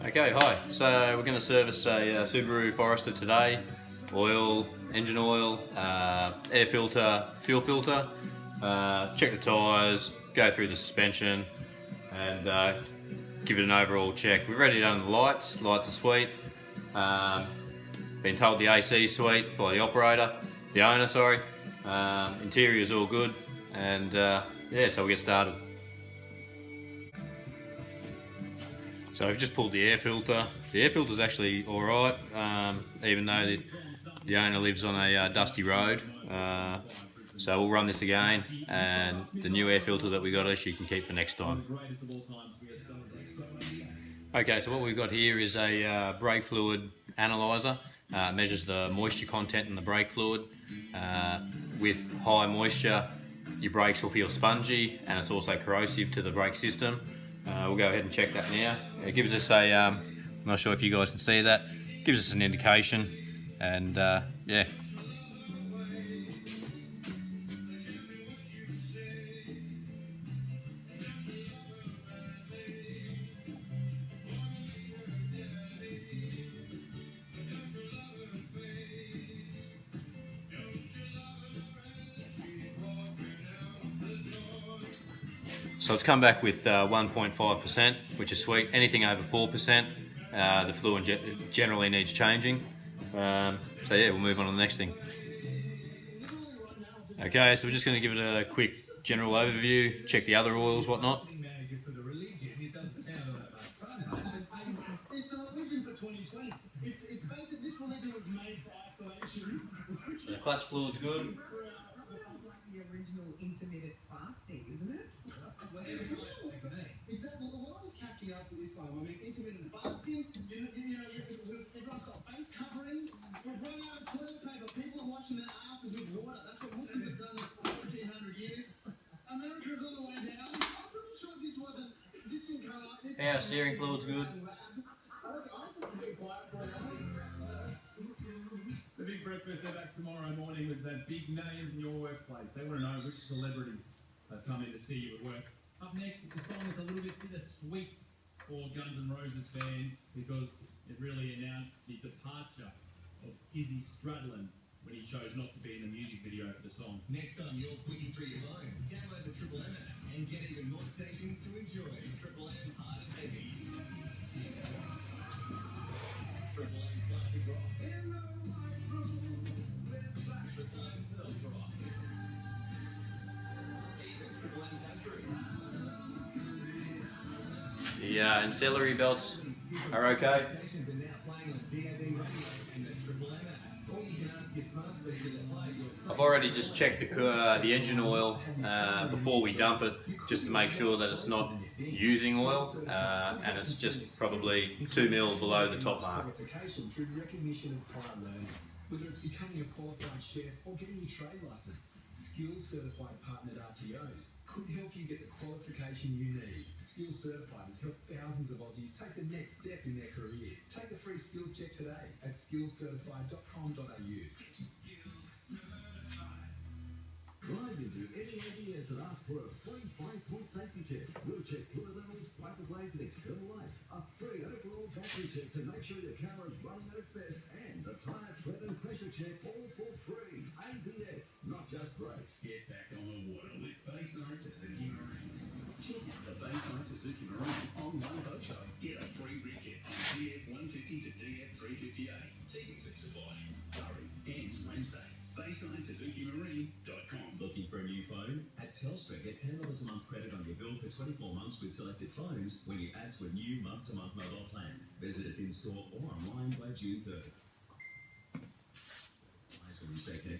Okay, hi. So we're going to service a Subaru Forester today. Oil, engine oil, air filter, fuel filter, check the tyres, go through the suspension and give it an overall check. We've already done the lights. Lights are sweet. Been told the AC is sweet by the operator, the owner, sorry. Interior is all good, and yeah, so we'll get started. So we've just pulled the air filter. The air filter is actually alright, even though the owner lives on a dusty road. So we'll run this again, and the new air filter that we got us you can keep for next time. Okay, so what we've got here is a brake fluid analyzer. Measures the moisture content in the brake fluid. With high moisture, your brakes will feel spongy, and it's also corrosive to the brake system. We'll go ahead and check that now. It gives us a, I'm not sure if you guys can see that, gives us an indication, and yeah. So it's come back with 1.5%, which is sweet. Anything over 4%, the fluid generally needs changing. So yeah, we'll move on to the next thing. Okay, so we're just going to give it a quick general overview, check the other oils, whatnot. So the clutch fluid's good. Exactly. Well, I was catching up to this time. I mean, intermittent fasting, everyone's got face coverings. We've run out of toilet paper. People are washing their asses with water. That's what Muslims have done for 1400 years. America's on the way down. I'm pretty sure this incarnate. Yeah, steering fluid's good. The big breakfast, they're back tomorrow morning with that big name in your workplace. They want to know which celebrities have come in to see you at work. Up next, it's a song that's a little bit bittersweet for Guns N' Roses fans because it really announced the departure of Izzy Stradlin when he chose not to be in the music video for the song. Next time you're clicking through your phone, download the Triple M app and get even more stations to enjoy. Triple M Hard and Heavy. Triple M Classic Rock. Triple M Self Rock. Even Triple M Country. The ancillary belts are okay. Stations are now playing on DAB radio and the Triple M app. Or you can ask your smart speaker to play your I've already just checked the engine oil before we dump it, just to make sure that it's not using oil, and it's just probably 2 mil below the top mark. Qualification through recognition of prior learning. Whether it's becoming a qualified chef or getting your trade license, Skills Certified partnered RTOs could help you get the qualification you need. Skills Certified has helped thousands of Aussies take the next step in their career. Take the free skills check today at skillscertified.com.au. Drive into any ABS and ask for a free 5-point safety check. We'll check fluid levels, wiper blades and external lights. A free overall battery check to make sure your car is running at its best. And a tyre tread and pressure check all for free. ABS, not just brakes. Get back on the water with Bayside Suzuki Marine. Check out the Bayside Suzuki Marine online boat show. Get a free rig kit on DF150 to DF358. T6 apply. Hurry, ends Wednesday. BaysideSuzukiMarine.com. Looking for a new phone? At Telstra, get $10 a month credit on your bill for 24 months with selected phones when you add to a new month-to-month mobile plan. Visit us in-store or online by June 3rd.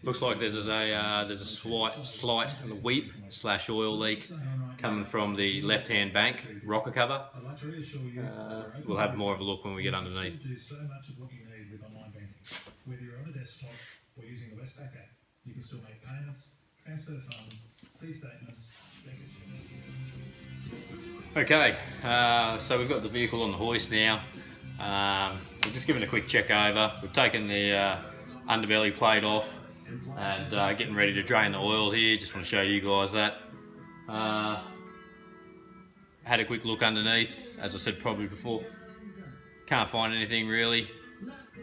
Looks like there's a slight weep/oil leak coming from the left-hand bank rocker cover. We'll have more of a look when we get underneath. Do so much of what you need with online banking. Whether you're on a desktop or using the Westpac app, you can still make payments, transfer funds, see statements, Okay, so we've got the vehicle on the hoist now. We've just given a quick check over. We've taken the underbelly plate off and getting ready to drain the oil here. Just want to show you guys that. Had a quick look underneath, as I said probably before. can't find anything really.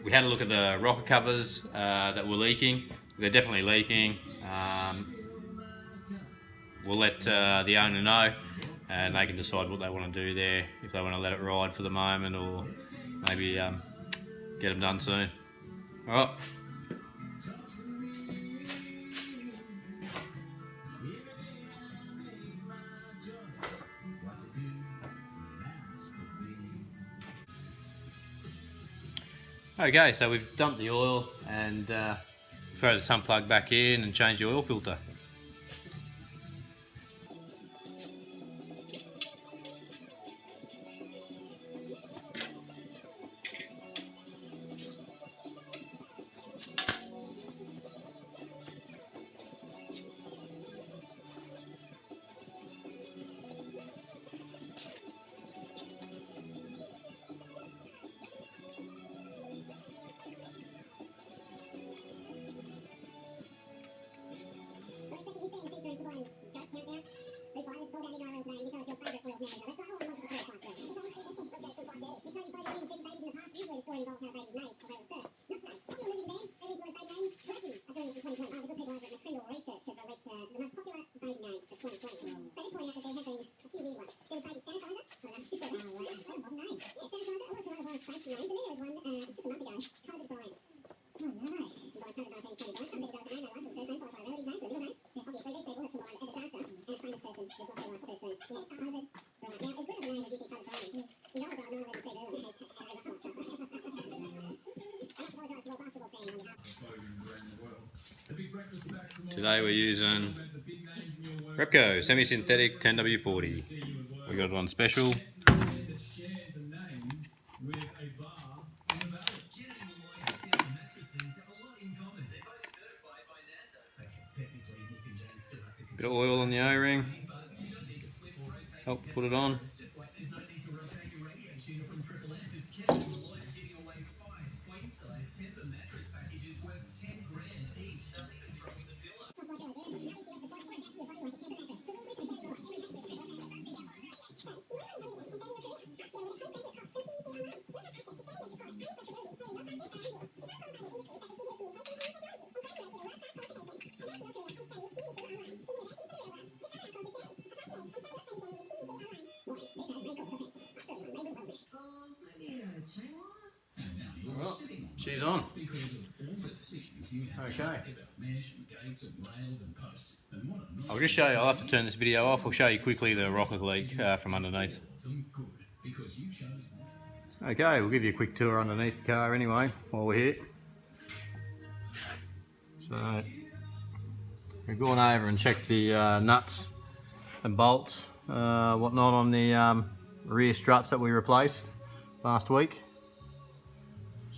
We had a look at the rocker covers that were leaking. They're definitely leaking. We'll let the owner know, and they can decide what they want to do there, if they want to let it ride for the moment or maybe get them done soon. Alright. Okay, so we've dumped the oil and throw the sump plug back in and change the oil filter. Today we're using Repco semi-synthetic 10W40. We got it on special. Bit of oil on the O-ring. Help put it on. Well, she's on. Okay. I'll just show you, I'll have to turn this video off. I'll show you quickly the rocker leak from underneath. Okay, we'll give you a quick tour underneath the car anyway, while we're here. So, we've gone over and checked the nuts and bolts, whatnot on the rear struts that we replaced last week.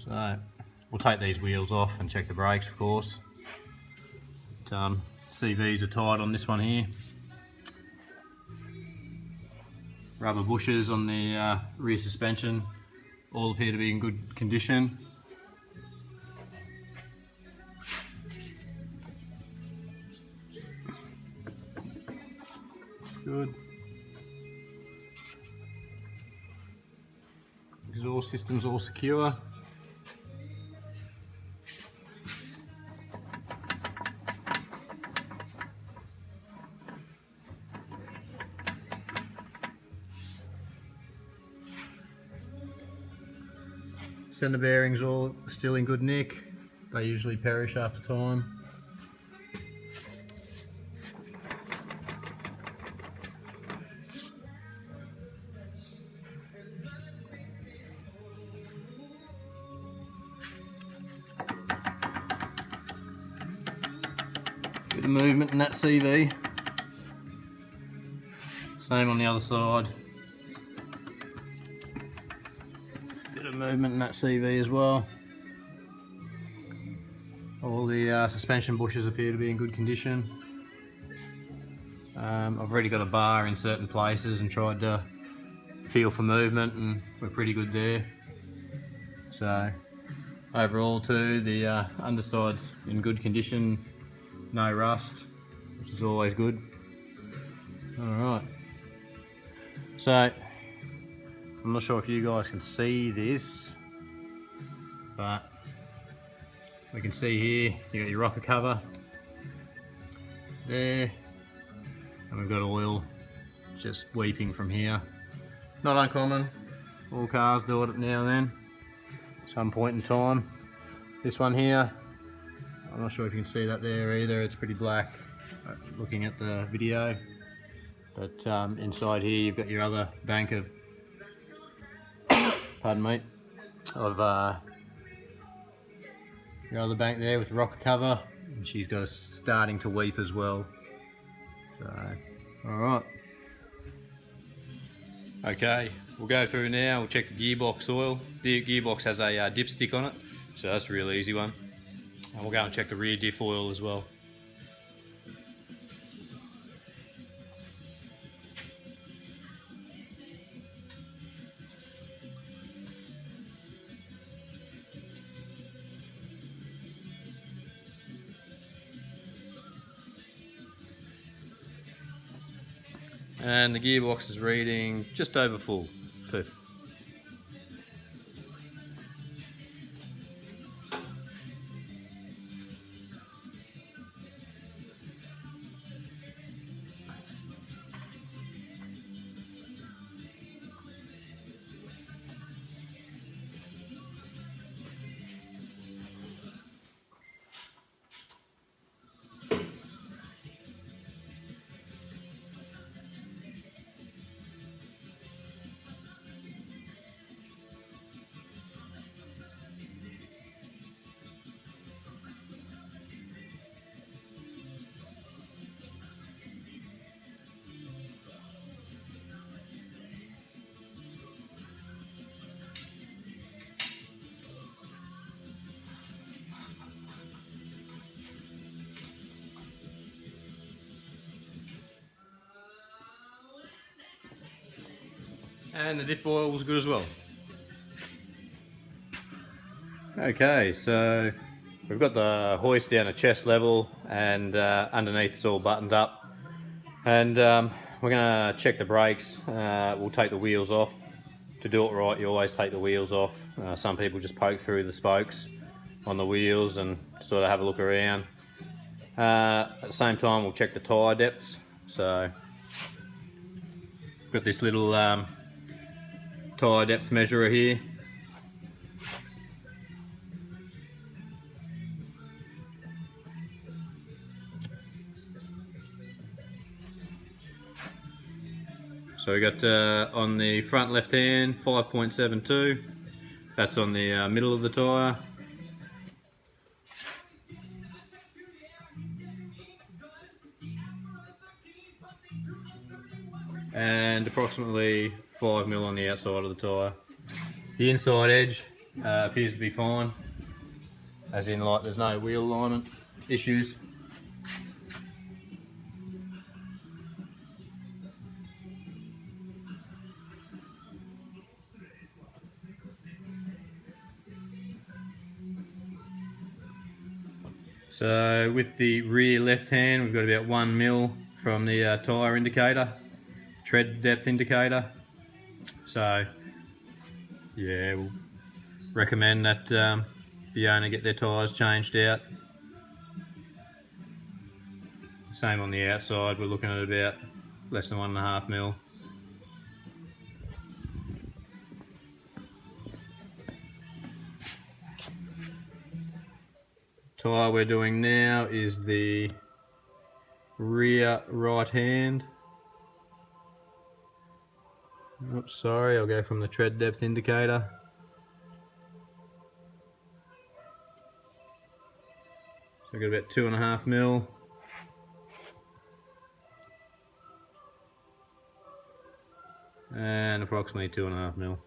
So, we'll take these wheels off and check the brakes, of course. But, CVs are tight on this one here. Rubber bushes on the rear suspension all appear to be in good condition. Good. Exhaust system's all secure. Centre bearings all still in good nick. They usually perish after time. Bit of movement in that CV. Same on the other side. Bit of movement in that CV as well. All the suspension bushes appear to be in good condition. I've already got a bar in certain places and tried to feel for movement, and we're pretty good there. So overall too, the underside's in good condition, no rust, which is always good. Alright, so I'm not sure if you guys can see this, but we can see here, you got your rocker cover there, and we've got oil just weeping from here. Not uncommon, all cars do it now and then, some point in time. This one here, I'm not sure if you can see that there either, it's pretty black looking at the video. But inside here you've got your other bank of, pardon me, of your other bank there with rocker cover, and she's got a starting to weep as well. So, alright. Okay, we'll go through now, we'll check the gearbox oil. The gearbox has a dipstick on it, so that's a real easy one. And we'll go and check the rear diff oil as well. And the gearbox is reading just over full. Perfect. And the diff oil was good as well. Okay, so we've got the hoist down at chest level, and underneath it's all buttoned up. And we're going to check the brakes. We'll take the wheels off. To do it right, you always take the wheels off. Some people just poke through the spokes on the wheels and sort of have a look around. At the same time, we'll check the tyre depths. So we've got this little tyre depth measurer here. So we got on the front left hand 5.72, that's on the middle of the tyre. And approximately 5mm on the outside of the tyre. The inside edge appears to be fine, as in like there's no wheel alignment issues. So with the rear left hand, we've got about 1mm from the tyre indicator, tread depth indicator. So yeah, we'll recommend that the owner get their tyres changed out. Same on the outside, we're looking at about less than 1.5mm. Tyre we're doing now is the rear right hand. Oops, sorry, I'll go from the tread depth indicator. So I've got about 2.5mm. And approximately 2.5mm.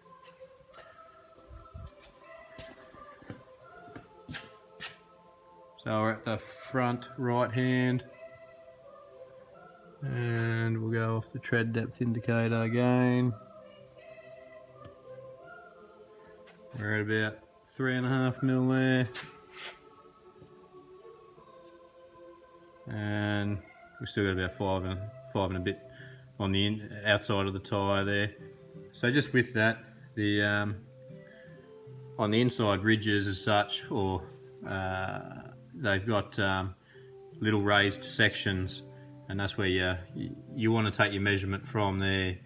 So we're at the front right hand, and we'll go off the tread depth indicator again. We're at about 3.5mm there, and we've still got about five and a bit on the outside of the tyre there. So just with that, the on the inside ridges as such, or they've got little raised sections, and that's where you want to take your measurement from there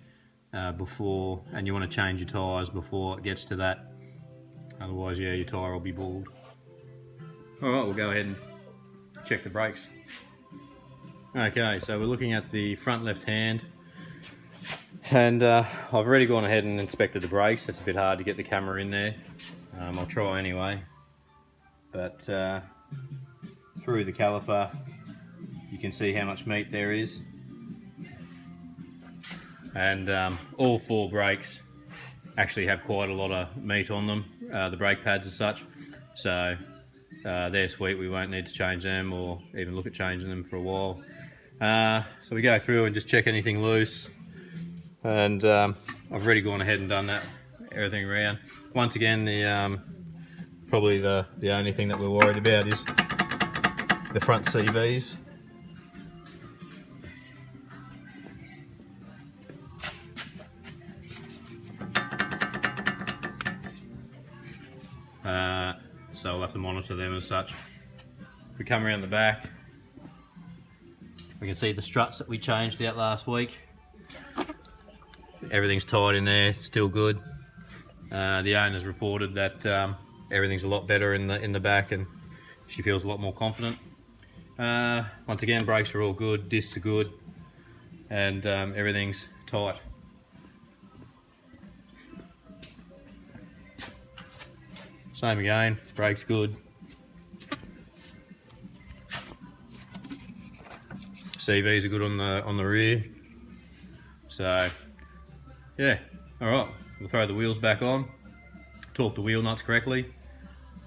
before, and you want to change your tyres before it gets to that. Otherwise, yeah, your tyre will be bald. All right, we'll go ahead and check the brakes. Okay, so we're looking at the front left hand, and I've already gone ahead and inspected the brakes. It's a bit hard to get the camera in there. I'll try anyway, but through the caliper you can see how much meat there is, and all 4 brakes actually have quite a lot of meat on them, the brake pads as such, so they're sweet. We won't need to change them or even look at changing them for a while. So we go through and just check anything loose, and I've already gone ahead and done that, everything around. Once again, the probably the only thing that we're worried about is the front CVs. So we'll have to monitor them as such. If we come around the back, we can see the struts that we changed out last week. Everything's tight in there, still good. The owner's reported that everything's a lot better in the back, and she feels a lot more confident. Once again, brakes are all good, discs are good, and everything's tight. Same again, brakes good. CVs are good on the rear. So yeah, all right. We'll throw the wheels back on, torque the wheel nuts correctly,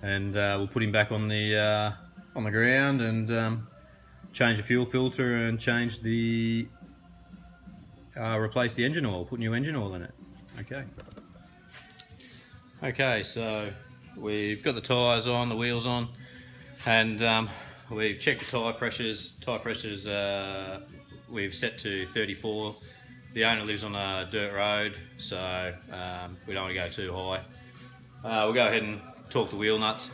and we'll put him back on the ground, and change the fuel filter, and change the replace the engine oil, put new engine oil in it. Okay, so we've got the tyres on, the wheels on, and we've checked the tyre pressures. Tyre pressures we've set to 34. The owner lives on a dirt road, so we don't want to go too high. We'll go ahead and torque the wheel nuts.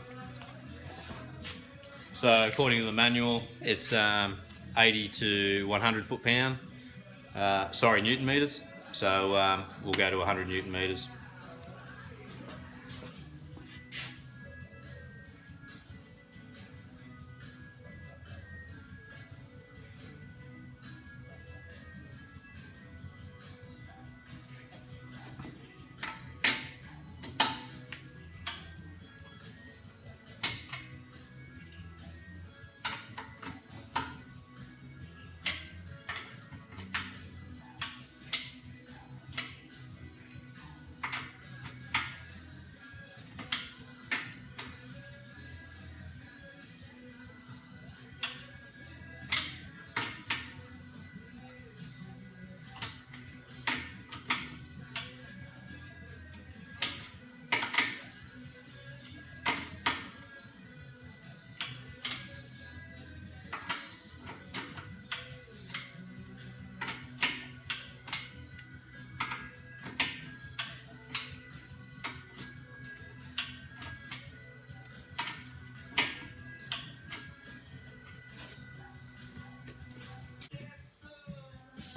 So according to the manual, it's 80 to 100 foot-pound. Sorry, Newton meters. So we'll go to 100 Newton meters.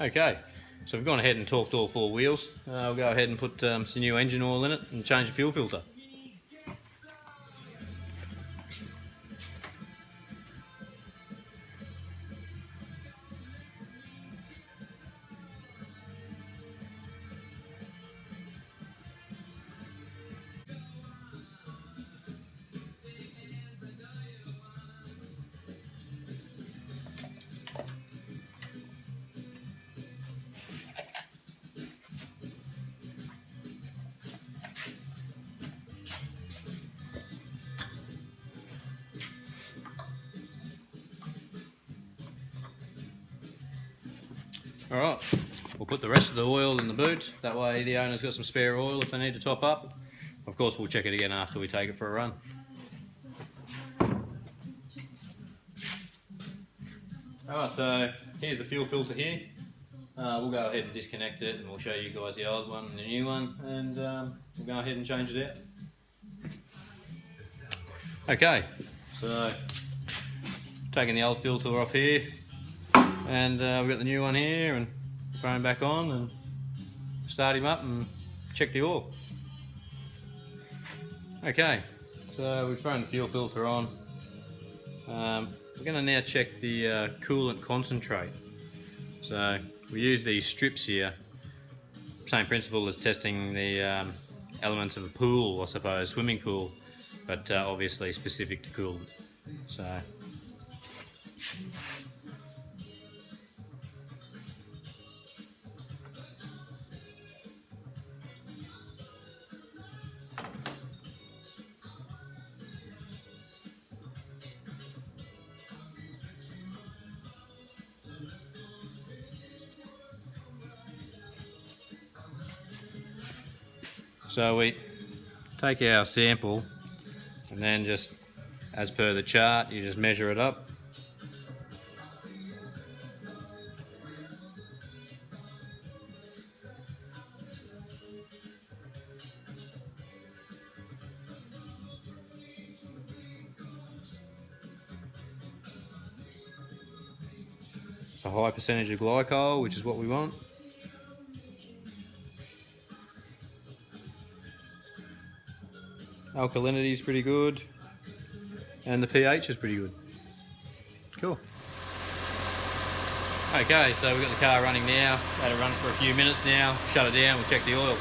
Okay, so we've gone ahead and torqued all 4 wheels. We'll go ahead and put some new engine oil in it and change the fuel filter. Alright, we'll put the rest of the oil in the boot, that way the owner's got some spare oil if they need to top up. Of course we'll check it again after we take it for a run. Alright, so here's the fuel filter here. we'll go ahead and disconnect it, and we'll show you guys the old one and the new one, and we'll go ahead and change it out. Okay, so taking the old filter off here, and we've got the new one here, and throw him back on and start him up and check the oil. Okay, so we've thrown the fuel filter on. We're going to now check the coolant concentrate. So we use these strips here, same principle as testing the elements of a pool, I suppose, swimming pool, but obviously specific to coolant. So we take our sample, and then just as per the chart, you just measure it up. It's a high percentage of glycol, which is what we want. Alkalinity is pretty good, and the pH is pretty good. Cool. Okay, so we've got the car running now. Let it run for a few minutes now. Shut it down. We'll check the oil.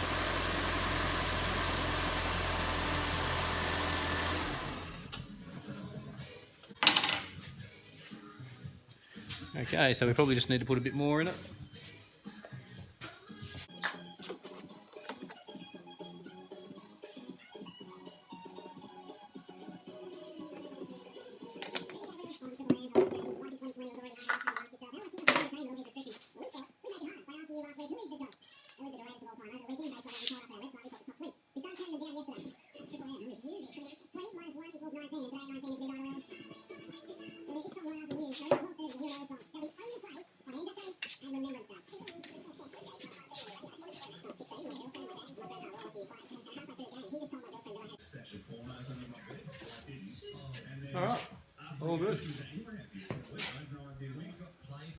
Okay, so we probably just need to put a bit more in it. All right, all good.